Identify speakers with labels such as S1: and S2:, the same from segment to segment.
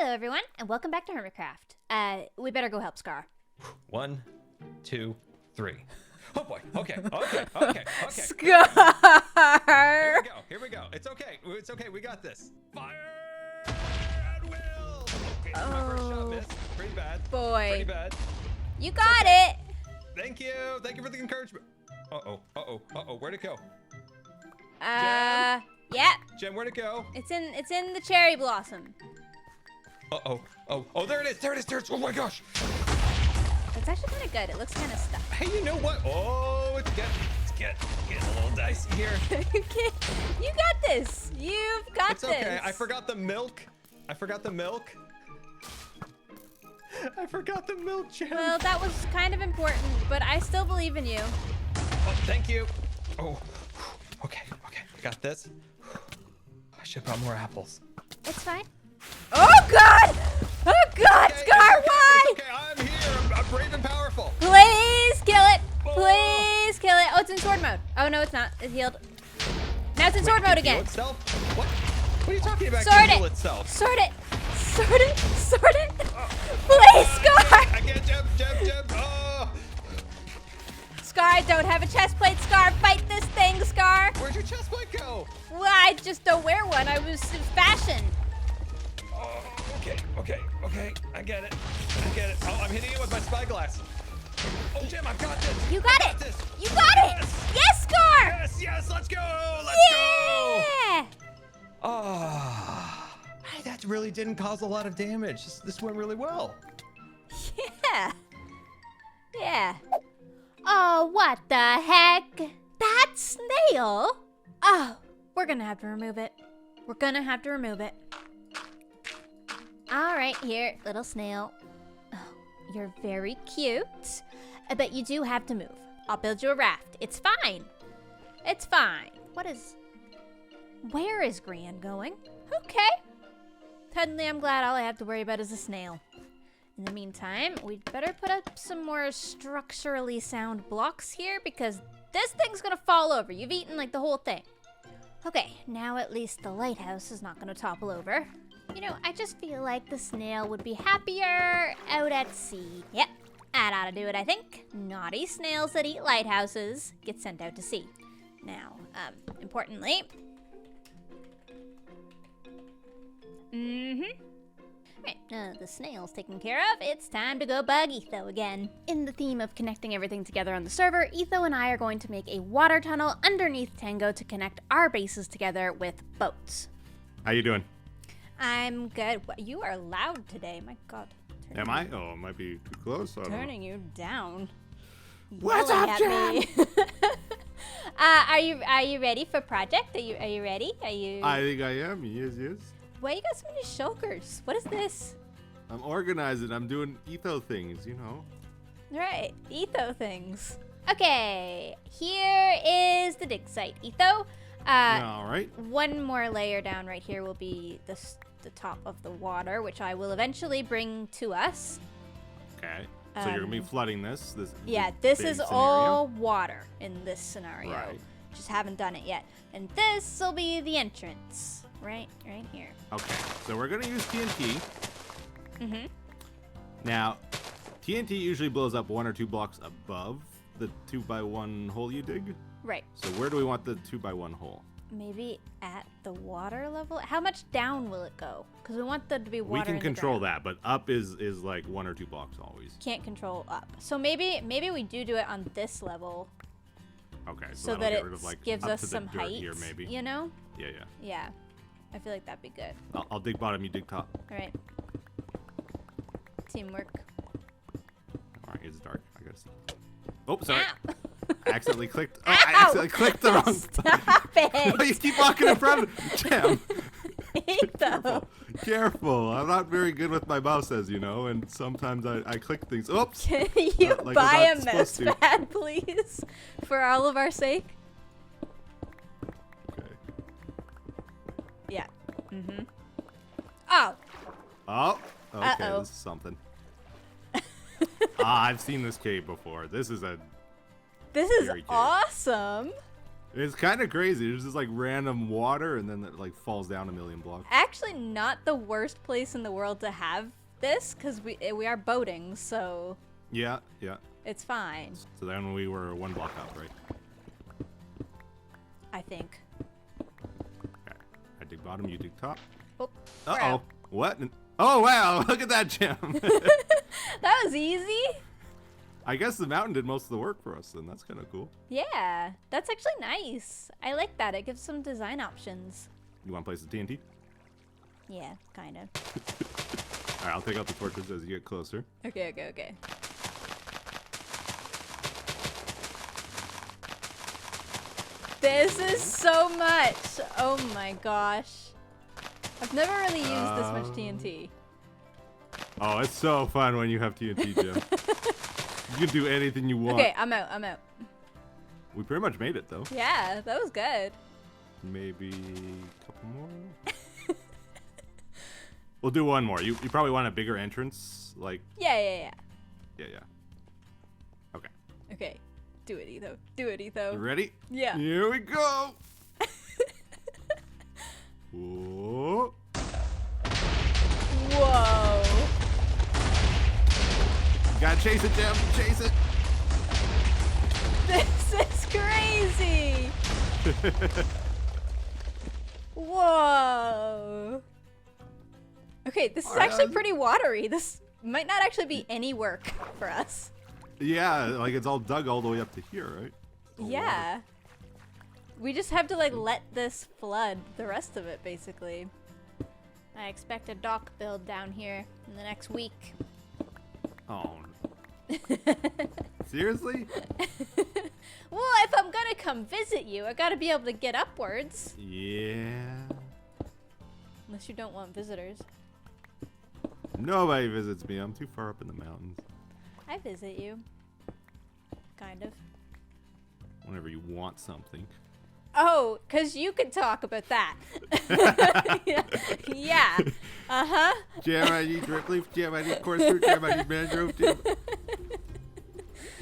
S1: Hello, everyone, and welcome back to Hermitcraft. We better go help Scar.
S2: 1, 2, 3. Oh boy. Okay.
S1: Scar!
S2: Here we go. It's okay. We got this. Fire at will. Okay, my first shot missed. Pretty bad.
S1: Boy.
S2: Pretty bad.
S1: You got it.
S2: Thank you for the encouragement. Uh-oh. Where'd it go?
S1: Yeah.
S2: Jen, where'd it go?
S1: It's in the cherry blossom.
S2: Oh, there it is. Oh my gosh.
S1: It's actually kind of good. It looks kind of stuck.
S2: Hey, you know what? Oh, it's getting a little dicey here.
S1: You got this. You've got this.
S2: It's okay. I forgot the milk. I forgot the milk, Jen.
S1: Well, that was kind of important, but I still believe in you.
S2: Oh, thank you. Oh, okay. I got this. I should have brought more apples.
S1: It's fine. Oh God!
S2: Okay,
S1: Scar, why?
S2: It's okay. I'm here. I'm brave and powerful.
S1: Please kill it. Please kill it. Oh, it's in sword mode. Oh no, it's not. It's healed. Now it's in sword mode again.
S2: Itself? What? What are you talking about?
S1: Sword
S2: Heal
S1: it.
S2: itself.
S1: Sword it. Please, Scar.
S2: I can't jump. Oh.
S1: Scar, I don't have a chest plate. Scar, fight this thing, Scar.
S2: Where'd your chest plate go?
S1: Well, I just don't wear one. It was fashion.
S2: Oh, okay. I get it. Oh, I'm hitting it with my spyglass. Oh, Jim, I've got this.
S1: You got it.
S2: This.
S1: You got it. Yes, Scar.
S2: Yes, let's go.
S1: Yeah.
S2: Oh, hey, that really didn't cause a lot of damage. This went really well.
S1: Yeah. Oh, what the heck? That snail? Oh, we're gonna have to remove it. All right, here, little snail. Oh, you're very cute, but you do have to move. I'll build you a raft. It's fine. Where is Gran going? Okay. Suddenly, I'm glad all I have to worry about is a snail. In the meantime, we'd better put up some more structurally sound blocks here because this thing's gonna fall over. You've eaten like the whole thing. Okay, now at least the lighthouse is not gonna topple over. You know, I just feel like the snail would be happier out at sea. Yep, that ought to do it, I think. Naughty snails that eat lighthouses get sent out to sea. Now, importantly... Alright, the snail's taken care of. It's time to go bug Etho again. In the theme of connecting everything together on the server, Etho and I are going to make a water tunnel underneath Tango to connect our bases together with boats.
S3: How you doing?
S1: I'm good. You are loud today, my God.
S3: Am I? Oh, it might be too close. I don't know.
S1: Turning you down.
S3: What's
S1: Yelling
S3: up,
S1: at
S3: Jen?
S1: me. Are you ready for project? Are you ready?
S3: I think I am. Yes.
S1: Why you got so many shulkers? What is this?
S3: I'm organizing. I'm doing etho things, you know.
S1: Right, Etho things. Okay, here is the dig site, Etho.
S3: All right.
S1: One more layer down right here will be the top of the water, which I will eventually bring to us.
S3: Okay. So you're gonna be flooding this.
S1: Yeah, this
S3: big
S1: is
S3: scenario?
S1: all water in this scenario.
S3: Right.
S1: Just haven't done it yet. And this will be the entrance, right here.
S3: Okay. So we're gonna use TNT.
S1: Mm-hmm.
S3: Now, TNT usually blows up 1 or 2 blocks above the 2x1 hole you dig.
S1: Right.
S3: So where do we want the 2x1 hole?
S1: Maybe at the water level? How much down will it go? Because we want there to be water
S3: We can
S1: in the
S3: control
S1: ground.
S3: that, but up is like 1 or 2 blocks always.
S1: Can't control up. So maybe we do it on this level.
S3: Okay.
S1: So
S3: that'll
S1: that
S3: get
S1: it
S3: rid of, like,
S1: gives
S3: up
S1: us
S3: to the
S1: some
S3: dirt
S1: height,
S3: here, maybe.
S1: you know?
S3: Yeah.
S1: Yeah. I feel like that'd be good.
S3: I'll dig bottom, you dig top.
S1: All right. Teamwork.
S3: All right, it's dark. I gotta see. Oh, sorry.
S1: Ow.
S3: I accidentally clicked. Oh, I accidentally clicked the wrong.
S1: Stop it!
S3: No, you keep walking in front of me. Jam.
S1: Etho.
S3: Careful. I'm not very good with my mouse, as you know, and sometimes I click things. Oops.
S1: Can you
S3: Like
S1: buy
S3: I'm
S1: a
S3: not
S1: mouse
S3: supposed to.
S1: pad, please? For all of our sake?
S3: Okay.
S1: Yeah. Mm-hmm. Oh.
S3: Oh. Okay.
S1: Uh-oh.
S3: This is something. I've seen this cave before. This is
S1: This is
S3: Scary cave.
S1: awesome.
S3: It's kind of crazy. There's just like random water and then it like falls down a million blocks.
S1: Actually, not the worst place in the world to have this, because we are boating, so
S3: Yeah.
S1: it's fine,
S3: So then we were 1 block up, right?
S1: I think.
S3: Okay. I dig bottom, you dig top.
S1: Oh, we're
S3: Uh-oh.
S1: out.
S3: What? Oh, wow. Look at that, Jim.
S1: That was easy.
S3: I guess the mountain did most of the work for us, then. That's kind of cool.
S1: Yeah, that's actually nice. I like that. It gives some design options.
S3: You want to place the TNT?
S1: Yeah, kind of.
S3: All right, I'll take out the torches as you get closer.
S1: Okay. This is so much. Oh my gosh. I've never really used this much TNT.
S3: Oh, it's so fun when you have TNT, Jim. You can do anything you want.
S1: Okay, I'm out.
S3: We pretty much made it, though.
S1: Yeah, that was good.
S3: Maybe a couple more? We'll do one more. You probably want a bigger entrance, like...
S1: Yeah.
S3: Yeah. Okay.
S1: Okay. Do it, Etho.
S3: You ready?
S1: Yeah.
S3: Here we go! Whoa.
S1: Whoa.
S3: Gotta chase it, Jim. Chase it.
S1: This is crazy. Whoa. Okay, this is actually pretty watery. This might not actually be any work for us.
S3: Yeah, like it's all dug all the way up to here, right?
S1: Yeah. We just have to like let this flood the rest of it, basically. I expect a dock build down here in the next week.
S3: Oh. Seriously?
S1: Well, if I'm gonna come visit you, I gotta be able to get upwards.
S3: Yeah.
S1: Unless you don't want visitors.
S3: Nobody visits me. I'm too far up in the mountains.
S1: I visit you. Kind of.
S3: Whenever you want something.
S1: Oh, because you could talk about that. Yeah. Uh-huh.
S3: Jam, I need drip leaf. Jam, I need coarse fruit. Jam, I need mangrove. Jam.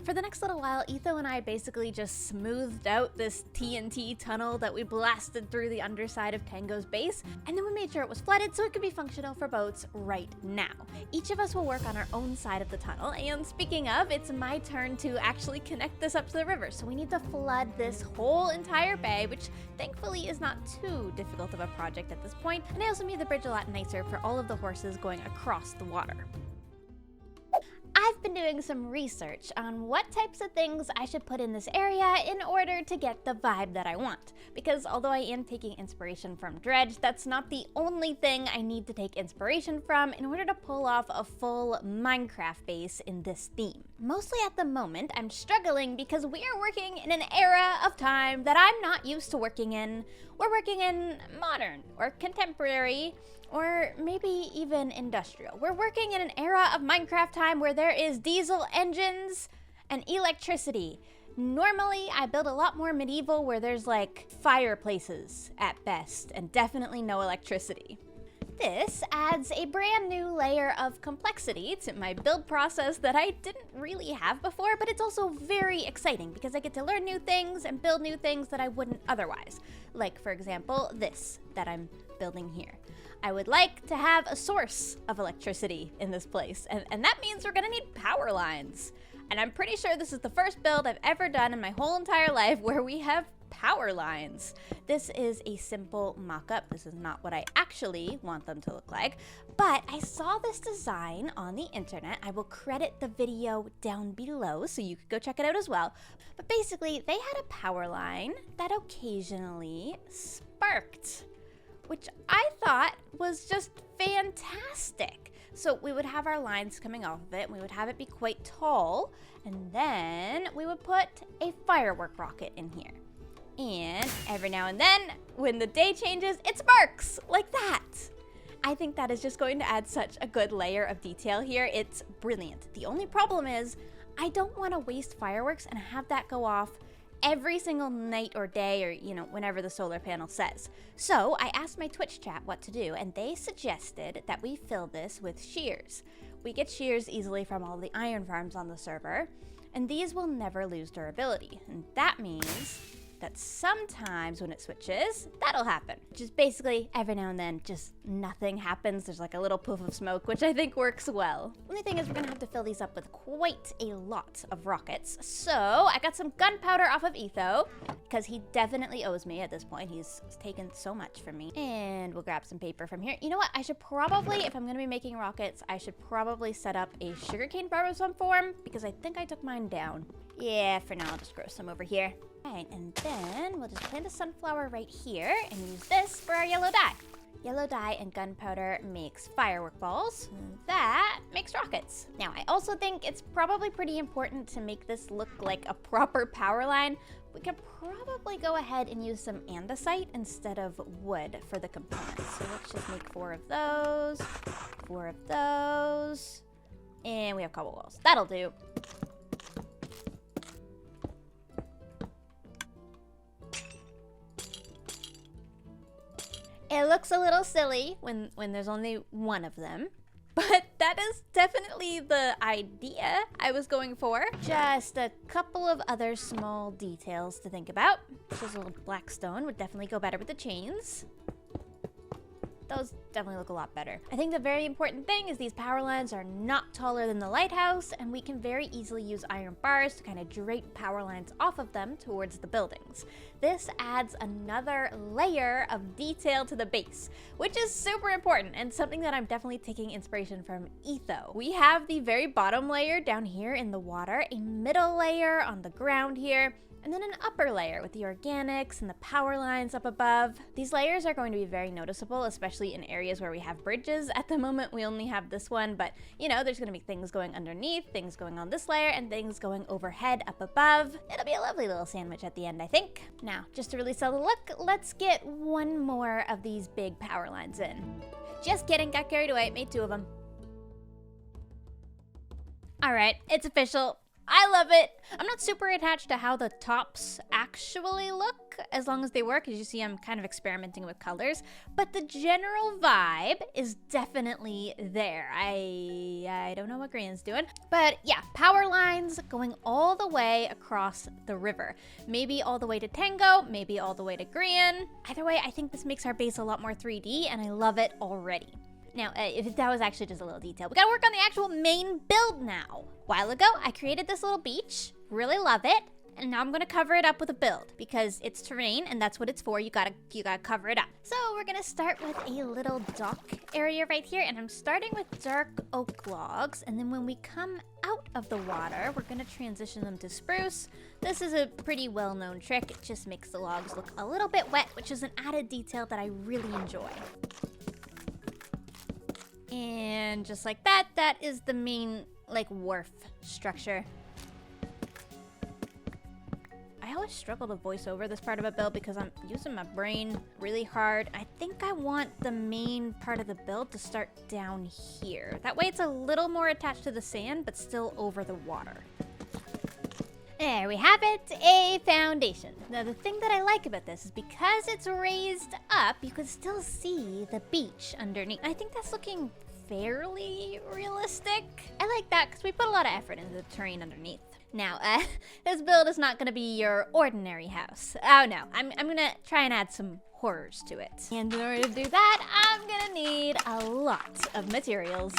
S1: For the next little while, Etho and I basically just smoothed out this TNT tunnel that we blasted through the underside of Tango's base, and then we made sure it was flooded so it could be functional for boats right now. Each of us will work on our own side of the tunnel, and speaking of, it's my turn to actually connect this up to the river, so we need to flood this whole entire bay, which thankfully is not too difficult of a project at this point, and I also made the bridge a lot nicer for all of the horses going across the water. I've been doing some research on what types of things I should put in this area in order to get the vibe that I want. Because although I am taking inspiration from Dredge, that's not the only thing I need to take inspiration from in order to pull off a full Minecraft base in this theme. Mostly at the moment, I'm struggling because we are working in an era of time that I'm not used to working in. We're working in modern or contemporary, or maybe even industrial. We're working in an era of Minecraft time where there is diesel engines and electricity. Normally, I build a lot more medieval where there's like fireplaces at best and definitely no electricity. This adds a brand new layer of complexity to my build process that I didn't really have before, but it's also very exciting because I get to learn new things and build new things that I wouldn't otherwise. Like, for example, this that I'm building here. I would like to have a source of electricity in this place, and that means we're gonna need power lines. And I'm pretty sure this is the first build I've ever done in my whole entire life where we have power lines. This is a simple mock-up. This is not what I actually want them to look like, but I saw this design on the internet. I will credit the video down below so you could go check it out as well. But basically, they had a power line that occasionally sparked, which I thought was just fantastic. So we would have our lines coming off of it, and we would have it be quite tall, and then we would put a firework rocket in here. And every now and then, when the day changes, it sparks like that. I think that is just going to add such a good layer of detail here. It's brilliant. The only problem is I don't want to waste fireworks and have that go off every single night or day or, whenever the solar panel says. So I asked my Twitch chat what to do, and they suggested that we fill this with shears. We get shears easily from all the iron farms on the server, and these will never lose durability. And that means that sometimes when it switches, that'll happen. Just basically every now and then, just nothing happens. There's like a little poof of smoke, which I think works well. Only thing is we're gonna have to fill these up with quite a lot of rockets. So I got some gunpowder off of Etho, because he definitely owes me at this point. He's taken so much from me. And we'll grab some paper from here. You know what? I should probably, if I'm gonna be making rockets, I should probably set up a sugarcane barrel of some form, because I think I took mine down. Yeah, for now I'll just grow some over here. All right, and then we'll just plant a sunflower right here and use this for our yellow dye. Yellow dye and gunpowder makes firework balls. And that makes rockets. Now, I also think it's probably pretty important to make this look like a proper power line. We could probably go ahead and use some andesite instead of wood for the components. So let's just make 4 of those, 4 of those, and we have cobble walls. That'll do. It looks a little silly when there's only one of them, but that is definitely the idea I was going for. Just a couple of other small details to think about. Just a little black stone would definitely go better with the chains. Those definitely look a lot better. I think the very important thing is these power lines are not taller than the lighthouse, and we can very easily use iron bars to kind of drape power lines off of them towards the buildings. This adds another layer of detail to the base, which is super important and something that I'm definitely taking inspiration from Etho. We have the very bottom layer down here in the water, a middle layer on the ground here, and then an upper layer with the organics and the power lines up above. These layers are going to be very noticeable, especially in areas where we have bridges. At the moment, we only have this one, but you know, there's gonna be things going underneath, things going on this layer, and things going overhead up above. It'll be a lovely little sandwich at the end, I think. Now, just to really sell the look, let's get one more of these big power lines in. Just kidding, got carried away, made 2 of them. All right, it's official. I love it. I'm not super attached to how the tops actually look, as long as they work. As you see, I'm kind of experimenting with colors, but the general vibe is definitely there. I don't know what Grian's doing, but yeah, power lines going all the way across the river. Maybe all the way to Tango, maybe all the way to Grian. Either way, I think this makes our base a lot more 3D, and I love it already. Now, if that was actually just a little detail, we gotta work on the actual main build now. A while ago, I created this little beach, really love it, and now I'm gonna cover it up with a build because it's terrain and that's what it's for. You gotta cover it up. So we're gonna start with a little dock area right here, and I'm starting with dark oak logs, and then when we come out of the water, we're gonna transition them to spruce. This is a pretty well-known trick. It just makes the logs look a little bit wet, which is an added detail that I really enjoy. And just like that, that is the main, like, wharf structure. I always struggle to voice over this part of a build because I'm using my brain really hard. I think I want the main part of the build to start down here. That way it's a little more attached to the sand, but still over the water. There we have it, a foundation. Now the thing that I like about this is because it's raised up, you can still see the beach underneath. I think that's looking fairly realistic. I like that because we put a lot of effort into the terrain underneath. Now, this build is not gonna be your ordinary house. Oh no, I'm gonna try and add some horrors to it. And in order to do that, I'm gonna need a lot of materials.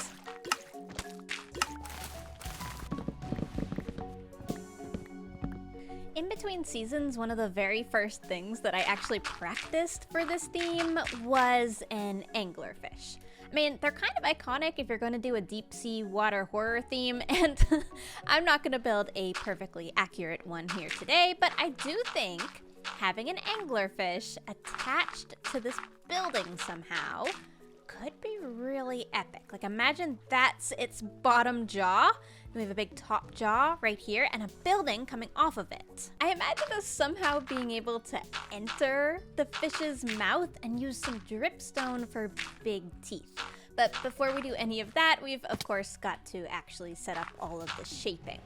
S1: In between seasons, one of the very first things that I actually practiced for this theme was an anglerfish. I mean, they're kind of iconic if you're going to do a deep sea water horror theme, and I'm not going to build a perfectly accurate one here today, but I do think having an anglerfish attached to this building somehow could be really epic. Like, imagine that's its bottom jaw. We have a big top jaw right here and a building coming off of it. I imagine us somehow being able to enter the fish's mouth and use some dripstone for big teeth. But before we do any of that, we've of course got to actually set up all of the shaping.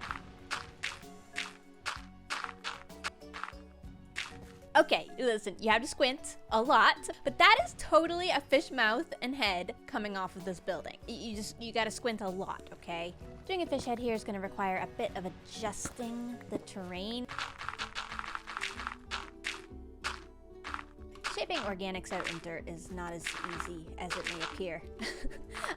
S1: Okay, listen, you have to squint a lot, but that is totally a fish mouth and head coming off of this building. You gotta squint a lot, okay? Doing a fish head here is gonna require a bit of adjusting the terrain. Typing organics out in dirt is not as easy as it may appear.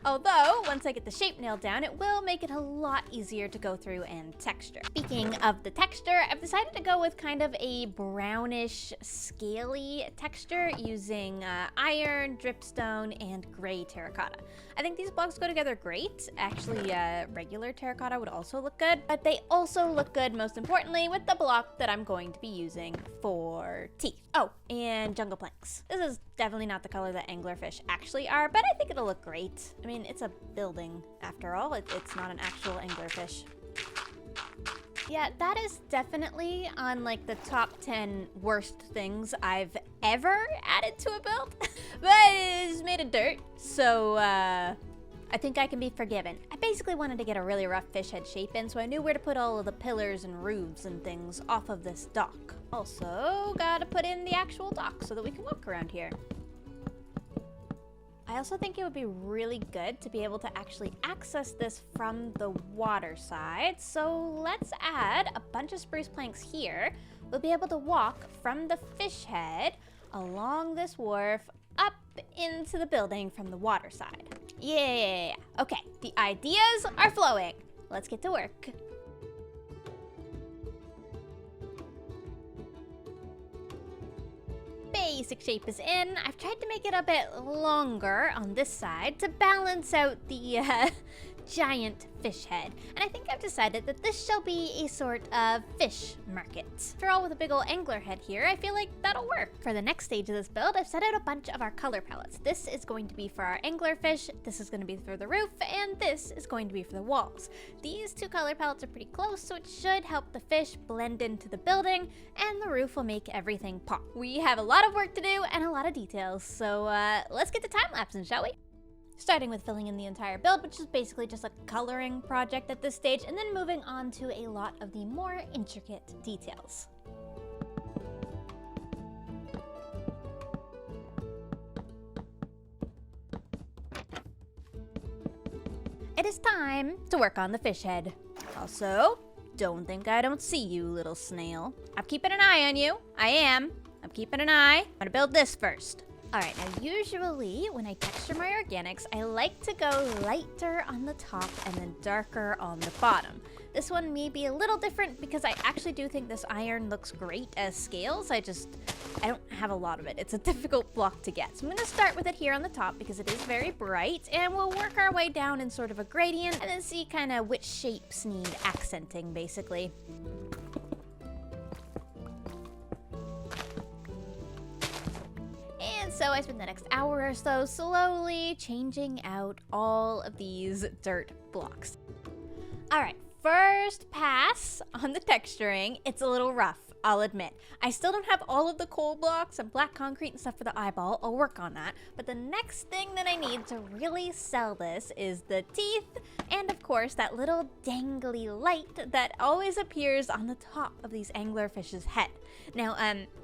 S1: Although, once I get the shape nailed down, it will make it a lot easier to go through and texture. Speaking of the texture, I've decided to go with kind of a brownish, scaly texture using iron, dripstone, and gray terracotta. I think these blocks go together great. Actually, regular terracotta would also look good, but they also look good, most importantly, with the block that I'm going to be using for teeth. Oh, and jungle planks. This is definitely not the color that anglerfish actually are, but I think it'll look great. I mean, it's a building, after all. It's not an actual anglerfish. Yeah, that is definitely on like the top 10 worst things I've ever added to a build. But it's made of dirt, so I think I can be forgiven. I basically wanted to get a really rough fish head shape in, so I knew where to put all of the pillars and roofs and things off of this dock. Also, gotta put in the actual dock so that we can walk around here. I also think it would be really good to be able to actually access this from the water side. So let's add a bunch of spruce planks here. We'll be able to walk from the fish head along this wharf up into the building from the water side. Yeah. Okay, the ideas are flowing. Let's get to work. Basic shape is in. I've tried to make it a bit longer on this side to balance out the giant fish head. And I think I've decided that this shall be a sort of fish market. After all, with a big old angler head here, I feel like that'll work. For the next stage of this build, I've set out a bunch of our color palettes. This is going to be for our anglerfish, this is going to be for the roof, and this is going to be for the walls. These two color palettes are pretty close, so it should help the fish blend into the building, and the roof will make everything pop. We have a lot of work to do and a lot of details, so let's get to time-lapsing, shall we? Starting with filling in the entire build, which is basically just a coloring project at this stage, and then moving on to a lot of the more intricate details. It is time to work on the fish head. Also, don't think I don't see you, little snail. I'm keeping an eye on you. I am. I'm keeping an eye. I'm gonna build this first. Alright, now usually when I texture my organics, I like to go lighter on the top and then darker on the bottom. This one may be a little different because I actually do think this iron looks great as scales. I don't have a lot of it. It's a difficult block to get. So I'm going to start with it here on the top because it is very bright, and we'll work our way down in sort of a gradient and then see kind of which shapes need accenting, basically. So I spent the next hour or so slowly changing out all of these dirt blocks. All right, first pass on the texturing. It's a little rough, I'll admit. I still don't have all of the coal blocks and black concrete and stuff for the eyeball. I'll work on that. But the next thing that I need to really sell this is the teeth and, of course, that little dangly light that always appears on the top of these anglerfish's head. Now,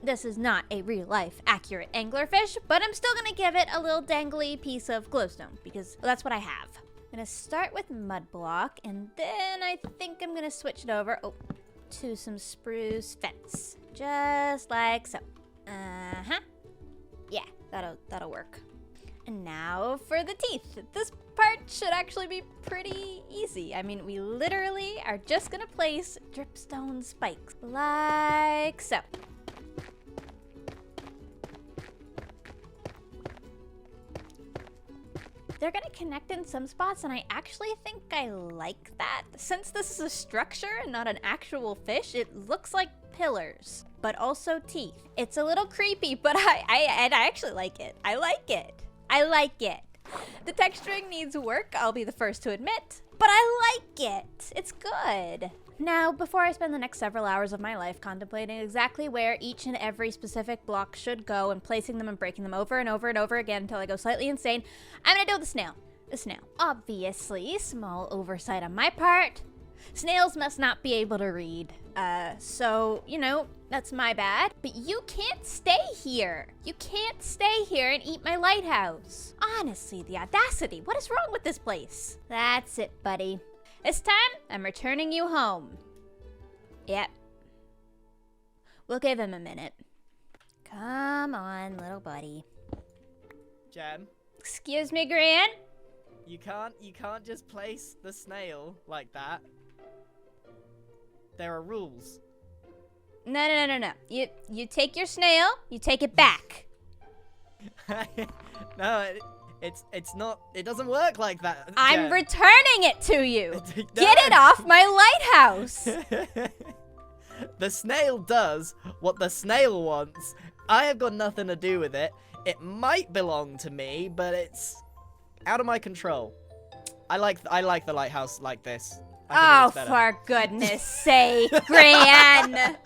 S1: this is not a real-life accurate anglerfish, but I'm still gonna give it a little dangly piece of glowstone because, well, that's what I have. I'm gonna start with mud block, and then I think I'm gonna switch it over to some spruce fence, just like so. Yeah, that'll work. And now for the teeth. This part should actually be pretty easy. I mean, we literally are just gonna place dripstone spikes, like so. They're gonna connect in some spots, and I actually think I like that. Since this is a structure and not an actual fish, it looks like pillars, but also teeth. It's a little creepy, but I actually like it. I like it. The texturing needs work, I'll be the first to admit, but I like it. It's good. Now, before I spend the next several hours of my life contemplating exactly where each and every specific block should go and placing them and breaking them over and over and over again until I go slightly insane, I'm gonna do the snail. The snail. Obviously, small oversight on my part. Snails must not be able to read. So, you know, that's my bad. But you can't stay here. You can't stay here and eat my lighthouse. Honestly, the audacity. What is wrong with this place? That's it, buddy. This time, I'm returning you home. Yep. We'll give him a minute. Come on, little buddy.
S4: Gem,
S1: Excuse me, Gran?
S4: you can't just place the snail like that. There are rules.
S1: No. You take your snail, you take it back.
S4: No, it's not. It doesn't work like that.
S1: I'm
S4: Gem.
S1: returning it to you.
S4: No.
S1: Get it off my lighthouse.
S4: The snail does what the snail wants. I have got nothing to do with it. It might belong to me, but it's out of my control. I like the lighthouse like this.
S1: Oh, for goodness sake, Gran.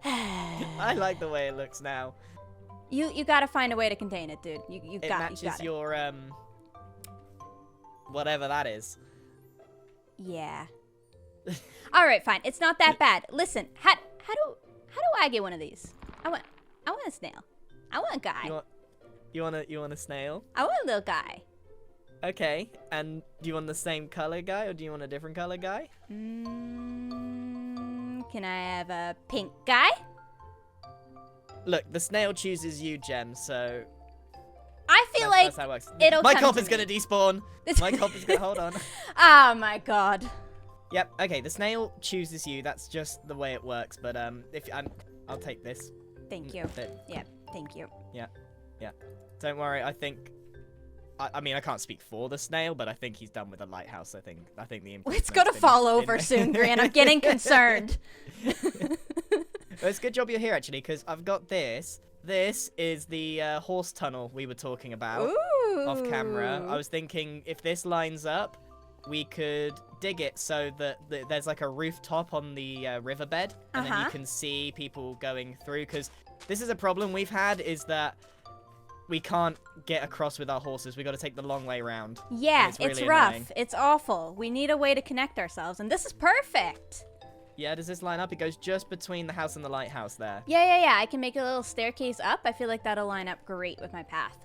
S4: I like the way it looks now.
S1: You gotta find a way to contain it, dude. You
S4: It
S1: got
S4: matches
S1: it.
S4: your whatever that is.
S1: Yeah. All right, fine. It's not that bad. Listen, how do I get one of these? I want a snail. I want a guy.
S4: You want a snail?
S1: I want a little guy.
S4: Okay. And do you want the same color guy or do you want a different color guy?
S1: Can I have a pink guy?
S4: Look, the snail chooses you, Gem. So
S1: I feel like
S4: that's how it works.
S1: it'll
S4: My
S1: come
S4: cop
S1: to
S4: is gonna
S1: me.
S4: despawn. My cop is gonna hold on.
S1: Oh my god.
S4: Yep. Okay. The snail chooses you. That's just the way it works. But I'll take this.
S1: Thank you.
S4: But
S1: Yeah, thank you.
S4: don't worry. I think. I mean, I can't speak for the snail, but I think he's done with the lighthouse. I think the
S1: It's
S4: improvement's
S1: gonna
S4: been-
S1: fall
S4: been-
S1: over soon, Gran. I'm getting concerned.
S4: Well, it's a good job you're here, actually, because I've got this. This is the horse tunnel we were talking about
S1: Ooh.
S4: off camera. I was thinking if this lines up, we could dig it so that there's like a rooftop on the riverbed, and then you can see people going through. Because this is a problem we've had, is that we can't get across with our horses. We got to take the long way round.
S1: Yeah,
S4: It's
S1: it's
S4: really
S1: rough.
S4: annoying.
S1: It's awful. We need a way to connect ourselves, and this is perfect.
S4: Yeah, does this line up? It goes just between the house and the lighthouse there.
S1: Yeah. I can make a little staircase up. I feel like that'll line up great with my path.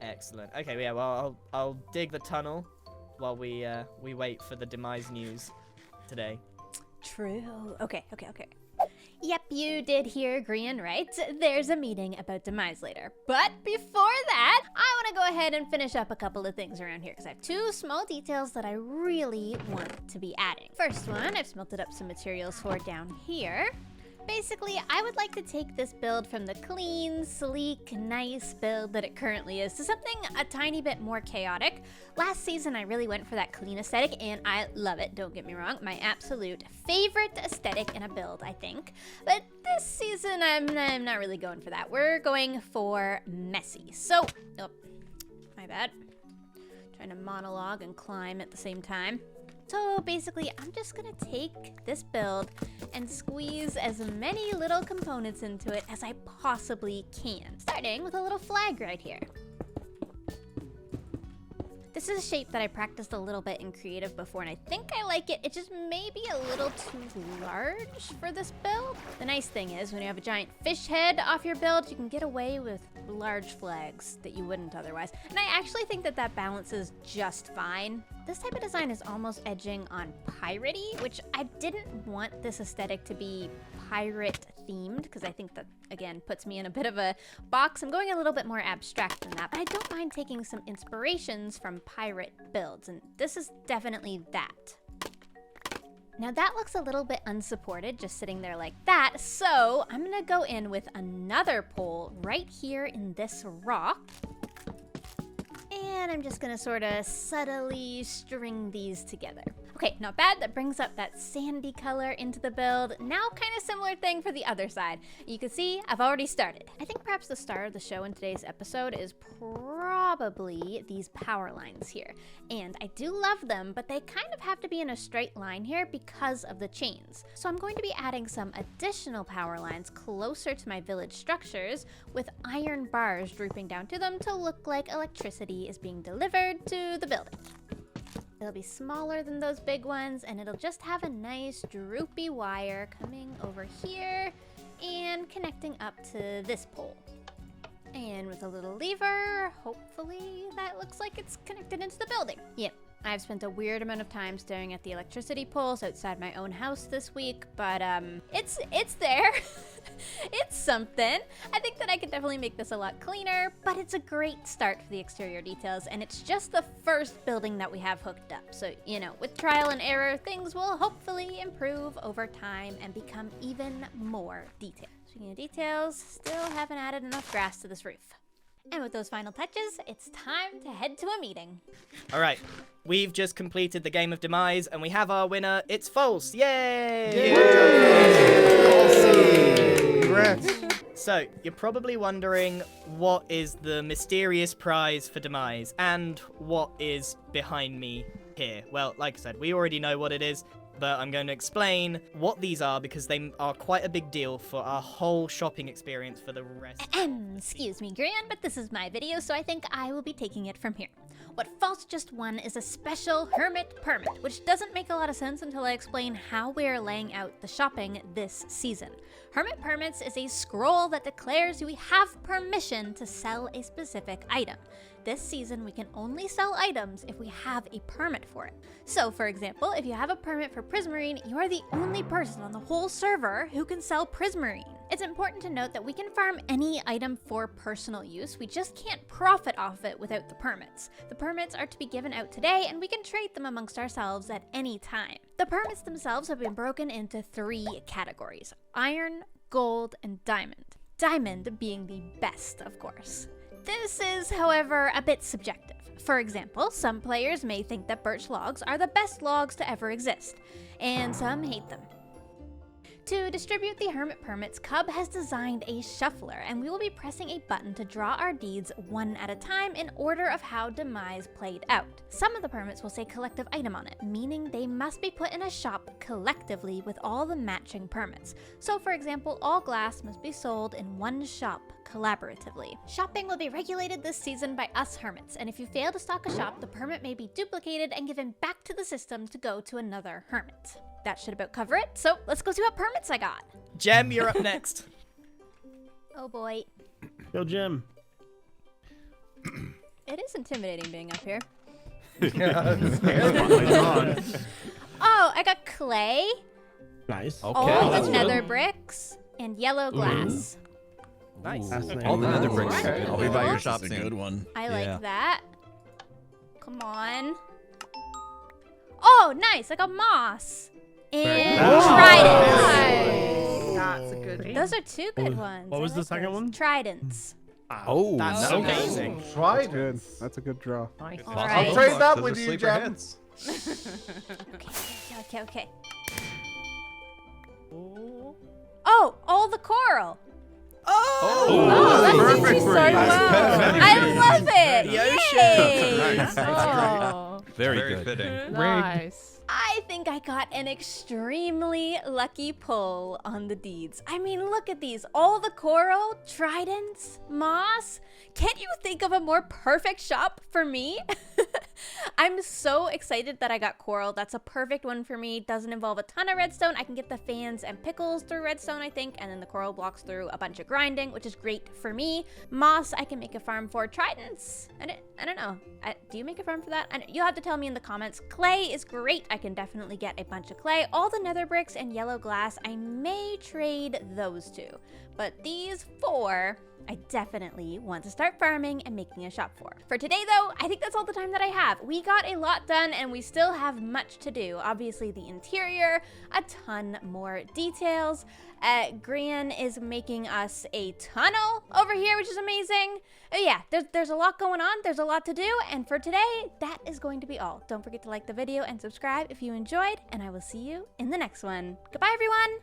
S4: Excellent. Okay, yeah. Well, I'll dig the tunnel while we wait for the demise news today.
S1: True. Okay. Yep, you did hear Grian right. There's a meeting about demise later. But before that, I want to go ahead and finish up a couple of things around here because I have two small details that I really want to be adding. First one, I've smelted up some materials for down here. Basically, I would like to take this build from the clean, sleek, nice build that it currently is to something a tiny bit more chaotic. Last season, I really went for that clean aesthetic, and I love it, don't get me wrong. My absolute favorite aesthetic in a build, I think. But this season, I'm not really going for that. We're going for messy. So, oh, my bad. Trying to monologue and climb at the same time. So basically, I'm just gonna take this build and squeeze as many little components into it as I possibly can. Starting with a little flag right here. This is a shape that I practiced a little bit in creative before, and I think I like it. It just may be a little too large for this build. The nice thing is, when you have a giant fish head off your build, you can get away with large flags that you wouldn't otherwise. And I actually think that that balances just fine. This type of design is almost edging on piratey, which I didn't want this aesthetic to be pirate themed, because I think that, again, puts me in a bit of a box. I'm going a little bit more abstract than that, but I don't mind taking some inspirations from pirate builds, and this is definitely that. Now that looks a little bit unsupported, just sitting there like that, so I'm gonna go in with another pole right here in this rock. And I'm just gonna sort of subtly string these together. Okay, not bad. That brings up that sandy color into the build. Now kind of similar thing for the other side. You can see I've already started. I think perhaps the star of the show in today's episode is probably these power lines here. And I do love them, but they kind of have to be in a straight line here because of the chains. So I'm going to be adding some additional power lines closer to my village structures with iron bars drooping down to them to look like electricity is being delivered to the building. It'll be smaller than those big ones, and it'll just have a nice droopy wire coming over here and connecting up to this pole. And with a little lever, hopefully that looks like it's connected into the building. Yep, I've spent a weird amount of time staring at the electricity poles outside my own house this week, but it's there. It's something. I think that I could definitely make this a lot cleaner, but it's a great start for the exterior details, and it's just the first building that we have hooked up. So, you know, with trial and error, things will hopefully improve over time and become even more detailed. Speaking of details, still haven't added enough grass to this roof. And with those final touches, it's time to head to a meeting.
S4: All right, we've just completed the game of Demise, and we have our winner. It's false. Yay!
S5: Congrats.
S4: So, you're probably wondering what is the mysterious prize for Demise, and what is behind me here. Well, like I said, we already know what it is, but I'm going to explain what these are because they are quite a big deal for our whole shopping experience for the rest.
S1: Excuse me, Gran, but this is my video, so I think I will be taking it from here. What False just won is a special Hermit Permit, which doesn't make a lot of sense until I explain how we're laying out the shopping this season. Hermit Permits is a scroll that declares we have permission to sell a specific item. This season, we can only sell items if we have a permit for it. So, for example, if you have a permit for Prismarine, you are the only person on the whole server who can sell Prismarine. It's important to note that we can farm any item for personal use, we just can't profit off it without the permits. The permits are to be given out today, and we can trade them amongst ourselves at any time. The permits themselves have been broken into 3 categories: iron, gold, and diamond. Diamond being the best, of course. This is, however, a bit subjective. For example, some players may think that birch logs are the best logs to ever exist, and some hate them. To distribute the Hermit Permits, Cub has designed a shuffler, and we will be pressing a button to draw our deeds one at a time in order of how Demise played out. Some of the permits will say collective item on it, meaning they must be put in a shop collectively with all the matching permits. So for example, all glass must be sold in one shop collaboratively. Shopping will be regulated this season by us hermits, and if you fail to stock a shop, the permit may be duplicated and given back to the system to go to another hermit. That should about cover it, so let's go see what permits I got.
S4: Gem, you're up next.
S1: Oh boy.
S5: Yo, Jim.
S1: It is intimidating being up here.
S3: Spotlight's on.
S1: Oh, I got clay,
S5: Nice.
S2: Okay.
S1: all
S2: that's
S1: the
S2: good.
S1: nether bricks, and yellow glass.
S4: Nice.
S2: All the nether bricks.
S1: Okay.
S2: I'll be by your shop
S6: That's a
S2: soon.
S6: good one.
S1: I
S2: Yeah.
S1: like that. Come on. Oh, nice! I got moss. And
S3: nice.
S1: tridents.
S7: That's a good
S1: Those are 2 good ones.
S5: What
S1: I
S5: was the
S1: like
S5: second
S1: those.
S5: one?
S1: Tridents.
S6: Oh,
S4: That's
S6: no.
S4: amazing.
S5: That's
S8: Trident.
S5: good. That's a good draw.
S7: Nice.
S1: All
S2: Lots of
S1: right.
S8: I'll trade
S2: bucks.
S8: that
S2: Those
S8: with
S2: are
S8: you,
S2: sleeper
S8: Gem.
S2: hits.
S1: Okay. Oh, all the coral.
S2: Oh,
S1: that
S3: perfect
S1: fits you
S3: for
S1: so
S3: you.
S1: well. I love it.
S4: The ocean.
S1: Yay.
S3: Nice.
S7: Oh,
S2: Very
S6: good.
S2: fitting.
S7: nice.
S1: I think I got an extremely lucky pull on the deeds. I mean, look at these. All the coral, tridents, moss. Can't you think of a more perfect shop for me? I'm so excited that I got coral. That's a perfect one for me. Doesn't involve a ton of redstone. I can get the fans and pickles through redstone, I think, and then the coral blocks through a bunch of grinding, which is great for me. Moss, I can make a farm for. Tridents, I don't know. Do you make a farm for that? You'll have to tell me in the comments. Clay is great. I can definitely get a bunch of clay. All the nether bricks and yellow glass, I may trade those 2. But these 4, I definitely want to start farming and making a shop for. For today though, I think that's all the time that I have. We got a lot done and we still have much to do. Obviously the interior, a ton more details. Gran is making us a tunnel over here, which is amazing. Yeah, there's a lot going on. There's a lot to do. And for today, that is going to be all. Don't forget to like the video and subscribe if you enjoyed, and I will see you in the next one. Goodbye, everyone.